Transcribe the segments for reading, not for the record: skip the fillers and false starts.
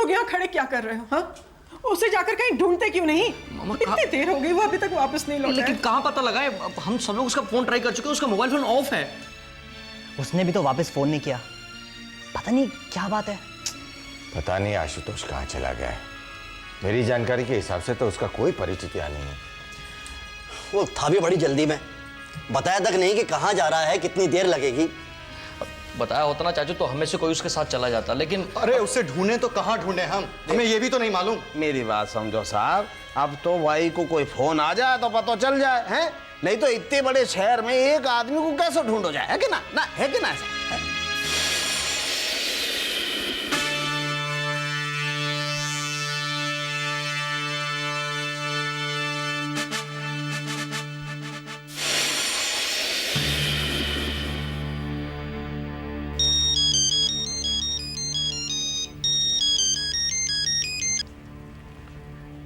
लोग यहाँ खड़े क्या कर रहे हो? हाँ, उसे जाकर कहीं ढूंढते क्यों नहीं? इतनी देर हो गई, वो अभी तक वापस नहीं लौटा। लेकिन कहाँ पता लगा है? हम सब लोग उसका फोन ट्राई कर चुके हैं, उसका मोबाइल फोन ऑफ है। उसने भी तो वापस फोन नहीं किया, पता नहीं क्या बात है। पता नहीं आशुतोष कहाँ चला गया है। मेरी जानकारी के हिसाब से तो उसका कोई परिचित यहाँ नहीं है। वो था भी बड़ी जल्दी में, बताया तक नहीं कि कहाँ जा रहा है, कितनी देर लगेगी। बताया होता ना चाचू तो हमें से कोई उसके साथ चला जाता, लेकिन अरे उसे ढूंढे तो कहाँ ढूंढे हम, हमें ये भी तो नहीं मालूम। मेरी बात समझो साहब, अब तो भाई को कोई फोन आ जाए तो पता चल जाए, हैं? नहीं तो इतने बड़े शहर में एक आदमी को कैसे ढूंढो जाए, है कि ना है कि ना ऐसा?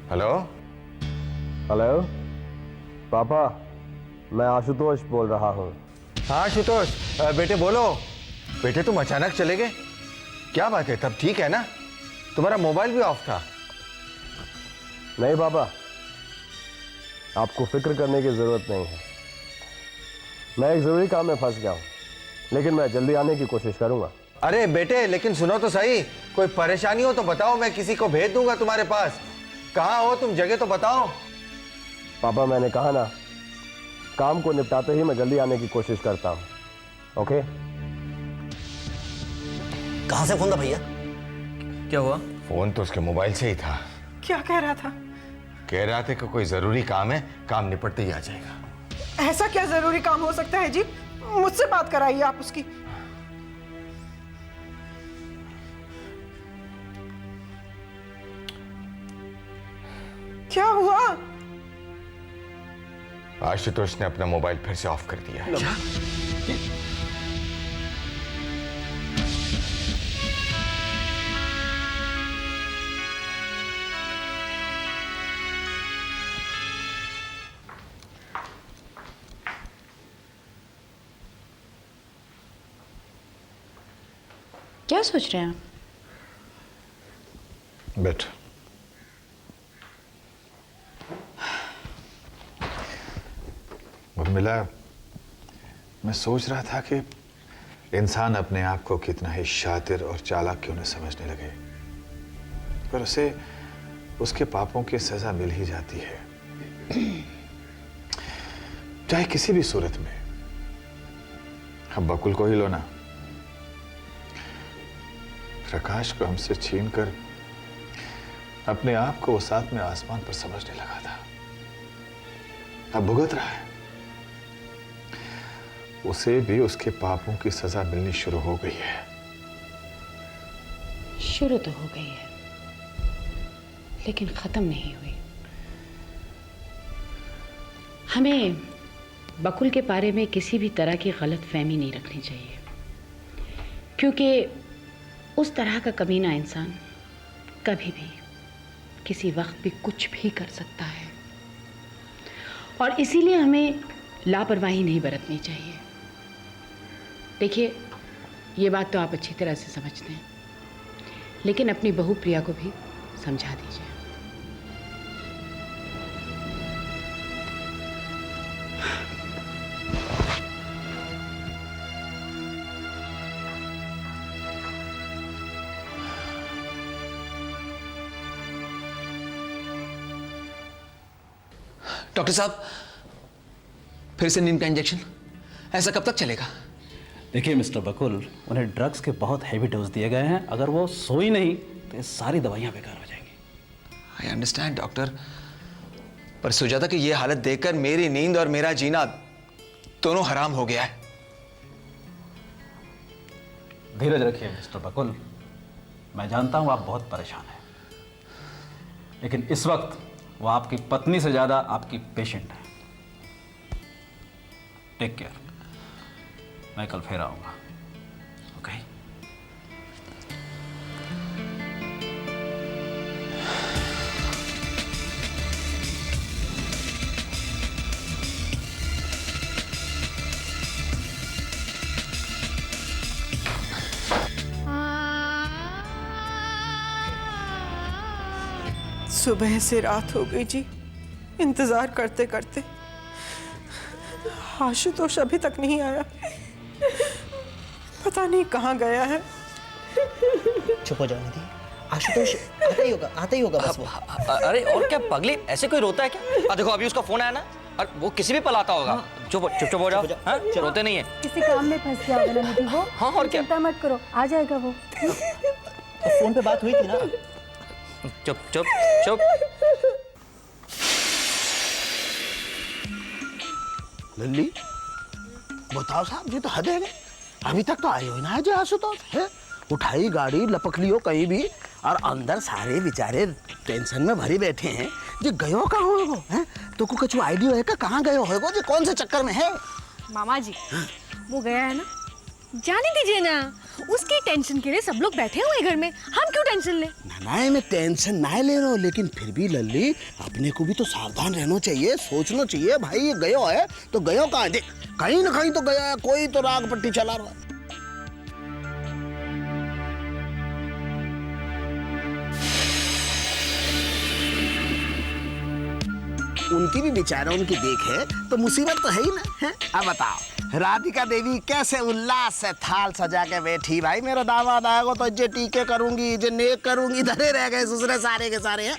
हेलो हेलो पापा, मैं आशुतोष बोल रहा हूँ। हाँ आशुतोष, बेटे बोलो। बेटे तुम अचानक चले गए, क्या बात है? तब ठीक है ना? तुम्हारा मोबाइल भी ऑफ था। नहीं पापा, आपको फिक्र करने की जरूरत नहीं है। मैं एक जरूरी काम में फंस गया हूँ, लेकिन मैं जल्दी आने की कोशिश करूंगा। अरे बेटे लेकिन सुनो तो सही, कोई परेशानी हो तो बताओ, मैं किसी को भेज दूंगा तुम्हारे पास। कहाँ हो तुम, जगह तो बताओ। पापा मैंने कहा ना, काम को निपटाते ही मैं जल्दी आने की कोशिश करता हूँ। ओके? कहाँ से फोन था भैया? क्या हुआ? फोन तो उसके मोबाइल से ही था। क्या कह रहा था? कह रहा था कि कोई जरूरी काम है, काम निपटते ही आ जाएगा। ऐसा क्या जरूरी काम हो सकता है जी? मुझसे बात कराइए आप उसकी। क्या हुआ? आशुतोष ने अपना मोबाइल फिर से ऑफ कर दिया है। क्या सोच रहे हैं आप? बैठ। उर्मिला, मैं सोच रहा था कि इंसान अपने आप को कितना ही शातिर और चालाक क्यों न समझने लगे, पर उसे उसके पापों की सजा मिल ही जाती है, चाहे किसी भी सूरत में। अब बकुल को ही लो ना, प्रकाश को हमसे छीनकर अपने आप को वो साथ में आसमान पर समझने लगा था, अब भुगत रहा है। उसे भी उसके पापों की सजा मिलनी शुरू हो गई है। शुरू तो हो गई है, लेकिन खत्म नहीं हुई। हमें बकुल के बारे में किसी भी तरह की गलत फहमी नहीं रखनी चाहिए, क्योंकि उस तरह का कमीना इंसान कभी भी किसी वक्त भी कुछ भी कर सकता है, और इसीलिए हमें लापरवाही नहीं बरतनी चाहिए। देखिए, ये बात तो आप अच्छी तरह से समझते हैं, लेकिन अपनी बहू प्रिया को भी समझा दीजिए। डॉक्टर साहब, फिर से नींद का इंजेक्शन? ऐसा कब तक चलेगा? देखिए मिस्टर बकुल, उन्हें ड्रग्स के बहुत हैवी डोज दिए गए हैं। अगर वो सोई नहीं तो ये सारी दवाइयाँ बेकार हो जाएंगी। आई अंडरस्टैंड डॉक्टर, पर सुजाता की ये हालत देखकर मेरी नींद और मेरा जीना दोनों हराम हो गया है। धीरज रखिए मिस्टर बकुल, मैं जानता हूँ आप बहुत परेशान हैं, लेकिन इस वक्त वो आपकी पत्नी से ज़्यादा आपकी पेशेंट है। टेक केयर, मैं कल फिर आऊँगा। ओके? सुबह से रात हो गई जी, इंतजार करते करते। आशुतोष अभी तक नहीं आया, पता नहीं कहाँ गया है। चुप हो जाओ निधि, आशुतोष आता ही होगा बस वो। अरे और क्या पगली, ऐसे कोई रोता है क्या? देखो अभी उसका फोन आया ना, और वो किसी भी पल आता होगा। चुप हो जाओ, हाँ? रोते नहीं है। किसी काम में फंस गया होगा ना निधि वो। हाँ और क्या, चिंता मत करो, आ जाएगा वो। तो फोन पे बात हुई थी ना। चुप चुप चुप। लल्ली बताओ साहब जी, तो हद है, अभी तक तो आए हो ना जी आशुतोष है। उठाई गाड़ी, लपक लियो कहीं भी, और अंदर सारे बेचारे टेंशन में भरी बैठे हैं जी। गयो कहाँ हो वो हैं? तो को कुछ आइडिया है का कहाँ गयो होगा जी, कौन से चक्कर में है? मामा जी वो गया है ना, जाने दीजिए ना, उसकी टेंशन के लिए सब लोग बैठे हुए घर में, हम क्यों टेंशन लें? ना मैं टेंशन ना ले रहा हूँ, लेकिन फिर भी लल्ली अपने को भी तो सावधान रहना चाहिए, सोचना चाहिए भाई ये गयो है तो गयो कहाँ है, कहीं ना कहीं तो गया है, कोई तो राग पट्टी चला रहा है। उनकी भी बेचारा उनकी देख है तो मुसीबत तो है ही ना है। अब बताओ राधिका देवी कैसे उल्लास से थाल सजा के बैठी, भाई मेरा दामाद आएगा तो जे टीके करूंगी, जे नेक करूंगी, धरे रह गए दूसरे सारे के सारे हैं।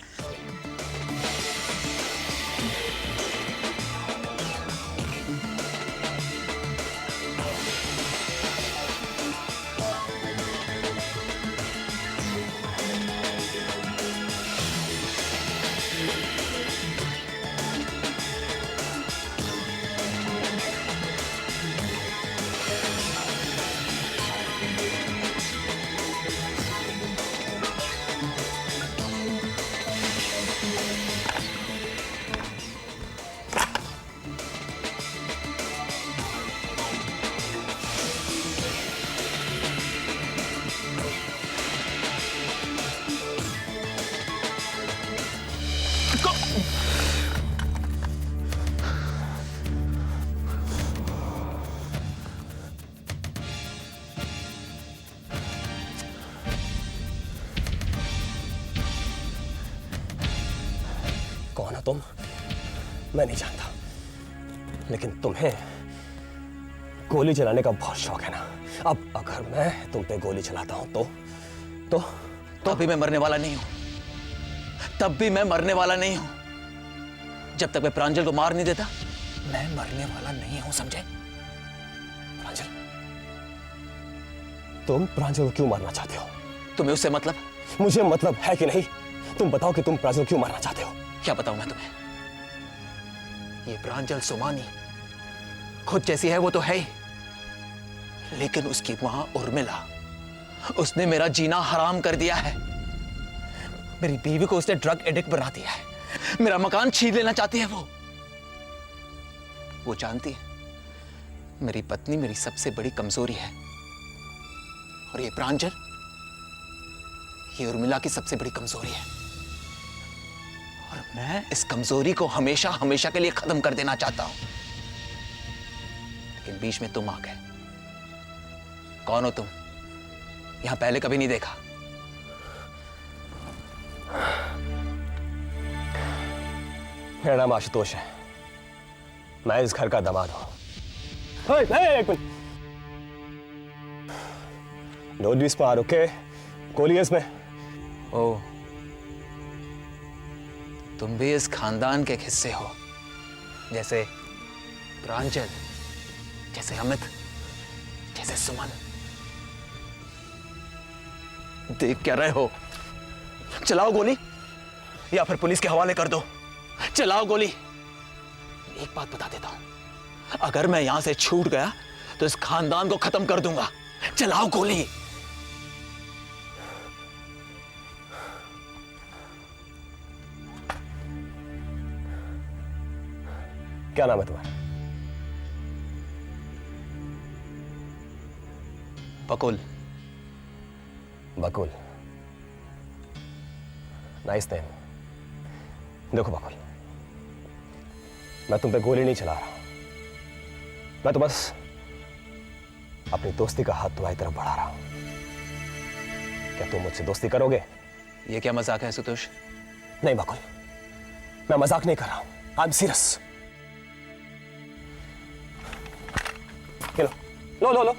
कौन हो तुम? मैं नहीं जानता, लेकिन तुम्हें गोली चलाने का बहुत शौक है ना। अब अगर मैं तुम पे गोली चलाता हूं तो अभी मैं मरने वाला नहीं हूं, तब भी मैं मरने वाला नहीं हूं। जब तक मैं प्रांजल को मार नहीं देता मैं मरने वाला नहीं हूं, समझे? प्रांजल, तुम प्रांजल को क्यों मारना चाहते हो? तुम्हें उससे मतलब? मुझे मतलब है कि नहीं? तुम बताओ कि तुम प्रांजल क्यों मारना चाहते हो? क्या बताऊं मैं तुम्हें? ये प्रांजल सुमानी खुद जैसी है वो तो है ही, लेकिन उसकी मां उर्मिला, उसने मेरा जीना हराम कर दिया है। मेरी बीवी को उसने ड्रग एडिक्ट बना दिया है, मेरा मकान छीन लेना चाहती है वो जानती है मेरी पत्नी मेरी सबसे बड़ी कमजोरी है, और ये प्रांजल ये उर्मिला की सबसे बड़ी कमजोरी है, और मैं इस कमजोरी को हमेशा हमेशा के लिए खत्म कर देना चाहता हूं। लेकिन बीच में तुम आ गए। कौन हो तुम? यहां पहले कभी नहीं देखा। मेरा नाम आशुतोष है, मैं इस घर का दामाद हूं। एक minute, don't be smart, okay? गोली है इसमें। ओ, तुम भी इस खानदान के हिस्से हो, जैसे प्रांजल, जैसे अमित, जैसे सुमन। देख क्या रहे हो? चलाओ गोली या फिर पुलिस के हवाले कर दो। चलाओ गोली। एक बात बता देता हूं, अगर मैं यहां से छूट गया तो इस खानदान को खत्म कर दूंगा। चलाओ गोली। क्या नाम है तुम्हारा? बकुल। बकुल, नाइस नेम। देखो बकुल, मैं तुम पे गोली नहीं चला रहा, मैं तो बस अपनी दोस्ती का हाथ तुम्हारी तरफ बढ़ा रहा हूं। क्या तुम मुझसे दोस्ती करोगे? ये क्या मजाक है सुतोष? नहीं बकुल, मैं मजाक नहीं कर रहा हूं, आई एम सीरियस। लो लो लो।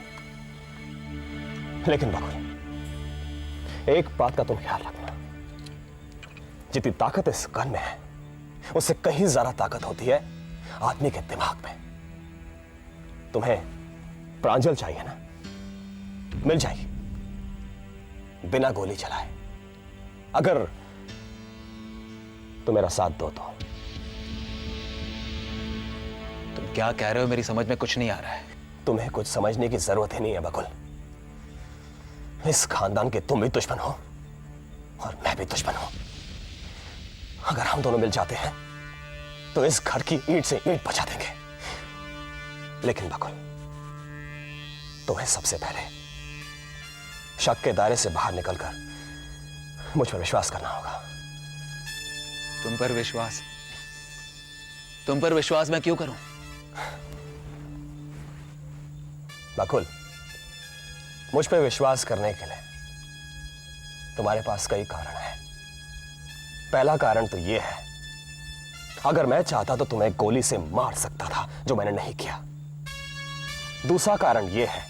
लेकिन बकुल, एक बात का तुम ख्याल रखना, जितनी ताकत इस गन में है उससे कहीं ज्यादा ताकत होती है आदमी के दिमाग में। तुम्हें प्रांजल चाहिए ना, मिल जाएगी बिना गोली चलाए, अगर तुम मेरा साथ दो तो। तुम क्या कह रहे हो, मेरी समझ में कुछ नहीं आ रहा है। तुम्हें कुछ समझने की जरूरत ही नहीं है बकुल। इस खानदान के तुम भी दुश्मन हो और मैं भी दुश्मन हूं। अगर हम दोनों मिल जाते हैं तो इस घर की ईंट से ईंट बचा देंगे। लेकिन बकुल, तुम्हें सबसे पहले शक के दायरे से बाहर निकलकर मुझ पर विश्वास करना होगा। तुम पर विश्वास? तुम पर विश्वास मैं क्यों करूं? बकुल, मुझ पर विश्वास करने के लिए तुम्हारे पास कई कारण हैं। पहला कारण तो यह है, अगर मैं चाहता तो तुम्हें गोली से मार सकता था, जो मैंने नहीं किया। दूसरा कारण यह है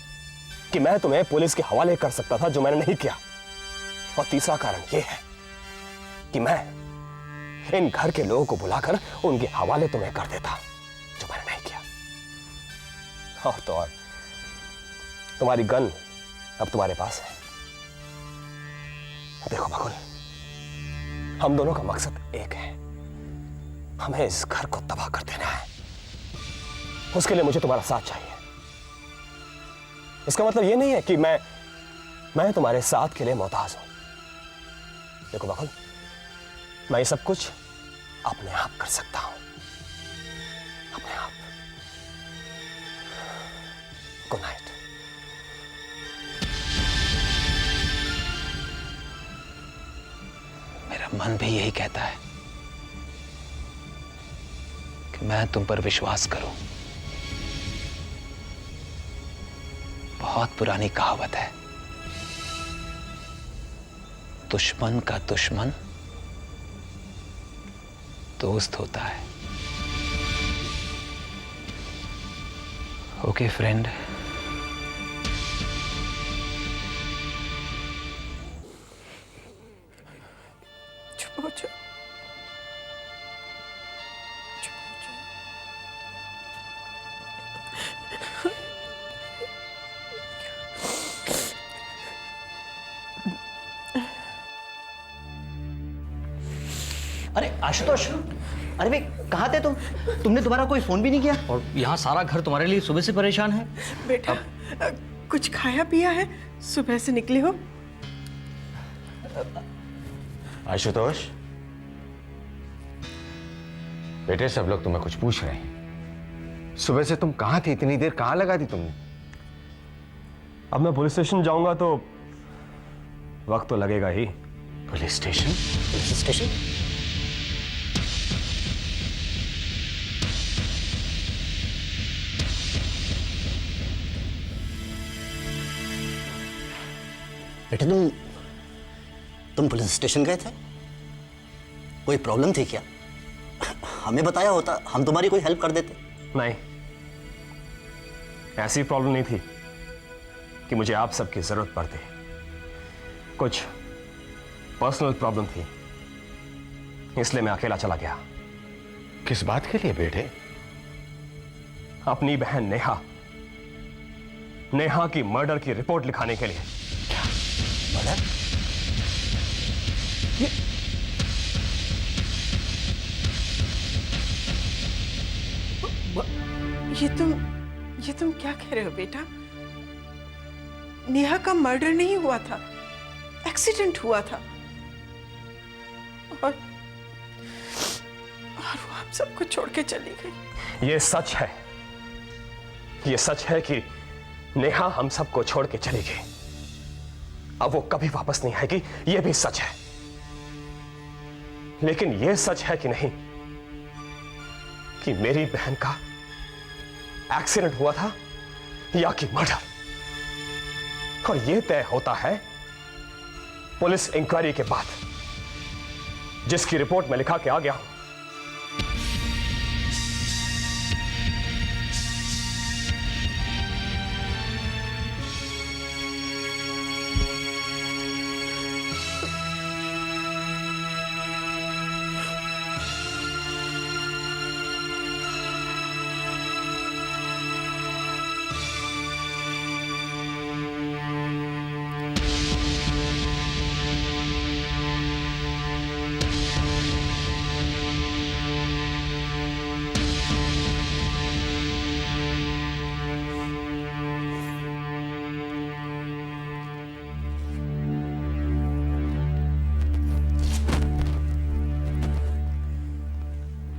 कि मैं तुम्हें पुलिस के हवाले कर सकता था, जो मैंने नहीं किया। और तीसरा कारण यह है कि मैं इन घर के लोगों को बुलाकर उनके हवाले तुम्हें कर देता, जो मैंने नहीं किया। और तो और तुम्हारी गन अब तुम्हारे पास है। देखो बकुल, हम दोनों का मकसद एक है, हमें इस घर को तबाह कर देना है। उसके लिए मुझे तुम्हारा साथ चाहिए। इसका मतलब यह नहीं है कि मैं तुम्हारे साथ के लिए मोहताज हूं। देखो बकुल, मैं ये सब कुछ अपने आप कर सकता हूं, अपने आप। Good night. मेरा मन भी यही कहता है कि मैं तुम पर विश्वास करूं। बहुत पुरानी कहावत है, दुश्मन का दुश्मन दोस्त होता है। Okay friend. चुप हो जाओ। अरे आशुतोष, अरे भाई कहाँ थे तुम? तुमने दोबारा कोई फोन भी नहीं किया। और यहाँ सारा घर तुम्हारे लिए सुबह से परेशान है। बेटा, कुछ खाया पिया है? सुबह से निकले हो? आशुतोष, बेटे सब लोग तुम्हें कुछ पूछ रहे हैं। सुबह से तुम कहाँ थे? इतनी देर कहाँ लगा दी तुमने? अब मैं पुलिस स्टेशन जाऊंगा तो वक्त तो लगेगा ही। Police station? Police station? बेटे, तुम पुलिस स्टेशन गए थे? कोई प्रॉब्लम थी क्या? हमें बताया होता, हम तुम्हारी कोई हेल्प कर देते। नहीं, ऐसी प्रॉब्लम नहीं थी कि मुझे आप सबकी जरूरत पड़ती। कुछ पर्सनल प्रॉब्लम थी, इसलिए मैं अकेला चला गया। किस बात के लिए बेटे? अपनी बहन नेहा की मर्डर की रिपोर्ट लिखाने के लिए। मर्डर? ये तुम क्या कह रहे हो बेटा? नेहा का मर्डर नहीं हुआ था, एक्सीडेंट हुआ था। और वो हम सबको छोड़ के चली गई। यह सच है, यह सच है कि नेहा हम सबको छोड़ के चली गई। अब वो कभी वापस नहीं आएगी, यह भी सच है। लेकिन यह सच है कि नहीं कि मेरी बहन का एक्सीडेंट हुआ था या कि मर्डर, और यह तय होता है पुलिस इंक्वायरी के बाद, जिसकी रिपोर्ट मैं लिखा के आ गया हूं।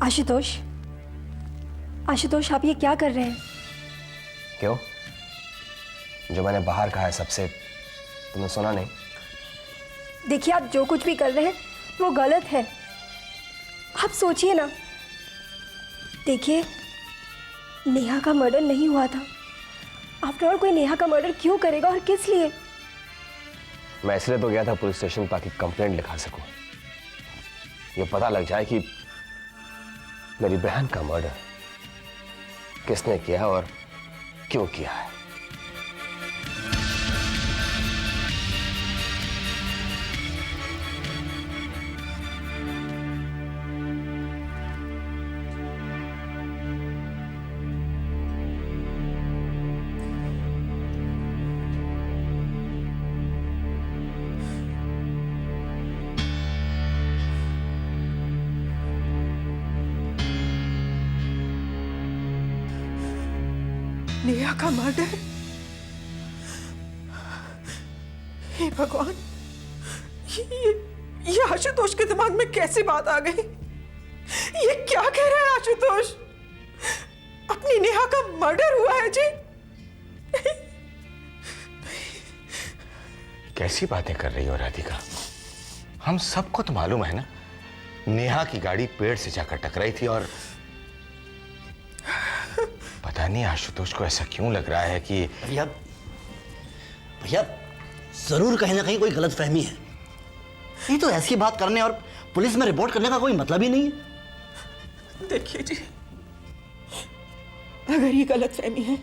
आशुतोष, आशुतोष आप ये क्या कर रहे हैं? क्यों? जो मैंने बाहर कहा है सबसे तुमने सुना नहीं? देखिए, आप जो कुछ भी कर रहे हैं वो गलत है। आप सोचिए ना। देखिए, नेहा का मर्डर नहीं हुआ था। आफ्टर ऑल कोई नेहा का मर्डर क्यों करेगा और किस लिए? मैं इसलिए तो गया था पुलिस स्टेशन ताकि कंप्लेंट लिखा सकूं। ये पता लग जाए कि मेरी बहन का मर्डर किसने किया और क्यों किया है। नेहा का मर्डर? हे भगवान, ये आशुतोष के दिमाग में कैसी बात आ गई? ये क्या कह रहा है आशुतोष? अपनी नेहा का मर्डर हुआ है जी? कैसी बातें कर रही हो राधिका? हम सबको तो मालूम है ना, नेहा की गाड़ी पेड़ से जाकर टकराई थी और पता नहीं आशुतोष को ऐसा क्यों लग रहा है कि भैया भैया जरूर कहीं ना कहीं कोई गलतफहमी है। नहीं तो ऐसी बात करने और पुलिस में रिपोर्ट करने का कोई मतलब ही नहीं है। देखिए जी, अगर ये गलतफहमी है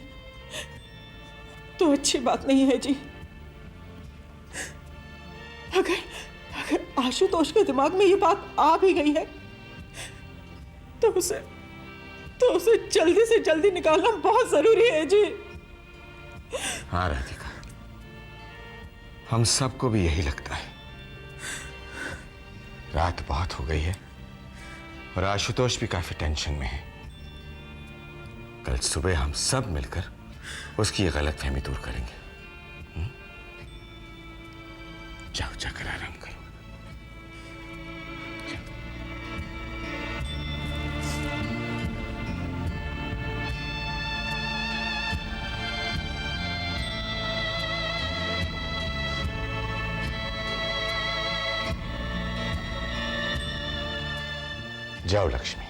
तो अच्छी बात नहीं है जी। अगर आशुतोष के दिमाग में ये बात आ भी गई है तो उसे जल्दी से जल्दी निकालना बहुत जरूरी है जी। हाँ राधिका, हम सबको भी यही लगता है। रात बहुत हो गई है और आशुतोष भी काफी टेंशन में है। कल सुबह हम सब मिलकर उसकी ये गलतफहमी दूर करेंगे। जाओ जाकर आराम करो। जाओ लक्ष्मी,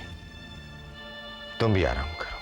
तुम भी आराम करो।